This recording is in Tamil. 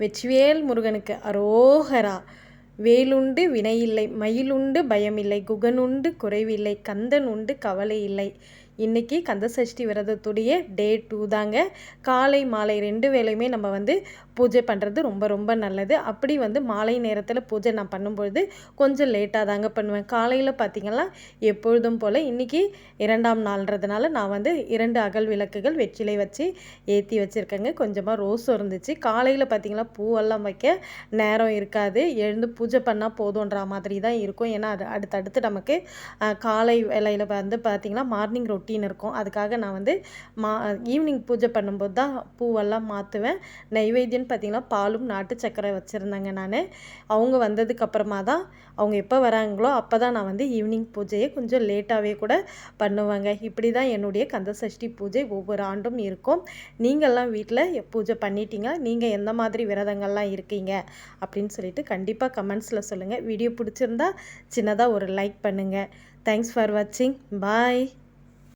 வெற்றிவேல் முருகனுக்கு அரோகரா. வேலுண்டு வினையில்லை, மயிலுண்டு பயமில்லை, குகனுண்டு குறைவில்லை, கந்தன் உண்டு கவலை இல்லை. இன்றைக்கி கந்தசஷ்டி விரதத்துடைய டே 2 தாங்க. காலை மாலை 2 வேளையுமே நம்ம பூஜை பண்ணுறது ரொம்ப ரொம்ப நல்லது. அப்படி மாலை நேரத்தில் பூஜை நான் பண்ணும்பொழுது கொஞ்சம் லேட்டாக தாங்க பண்ணுவேன். காலையில் பார்த்திங்கன்னா எப்பொழுதும் போல் இன்றைக்கி 2ஆம் நாள்ன்றதுனால நான் 2 அகல் விளக்குகள் வெற்றிலை வச்சு ஏற்றி வச்சுருக்கேங்க. கொஞ்சமாக ரோஸும் இருந்துச்சு. காலையில் பார்த்திங்கன்னா பூவெல்லாம் வைக்க நேரம் இருக்காது, எழுந்து பூஜை பண்ணால் போதுன்ற மாதிரி தான் இருக்கும். ஏன்னா அது அடுத்தடுத்து நமக்கு காலை வேலையில் பார்த்திங்கன்னா மார்னிங் ரொட்டீன் இருக்கும். அதுக்காக நான் ஈவினிங் பூஜை பண்ணும்போது தான் பூவெல்லாம் மாற்றுவேன். நைவேத்தியன்னு பார்த்திங்கன்னா பாலும் நாட்டு சர்க்கரை வச்சுருந்தேங்க நான். அவங்க வந்ததுக்கப்புறமா தான், அவங்க எப்போ வராங்களோ அப்போ தான் நான் ஈவினிங் பூஜையை கொஞ்சம் லேட்டாகவே கூட பண்ணுவேங்க. இப்படி தான் என்னுடைய கந்தசஷ்டி பூஜை ஒவ்வொரு ஆண்டும் இருக்கும். நீங்கள்லாம் வீட்டில் பூஜை பண்ணிட்டீங்க, நீங்கள் எந்த மாதிரி விரதங்கள்லாம் இருக்கீங்க அப்படின்னு சொல்லிட்டு கண்டிப்பாக கமெண்ட்ஸில் சொல்லுங்கள். வீடியோ பிடிச்சிருந்தா சின்னதாக ஒரு லைக் பண்ணுங்கள். தேங்க்ஸ் ஃபார் வாட்சிங். பாய்.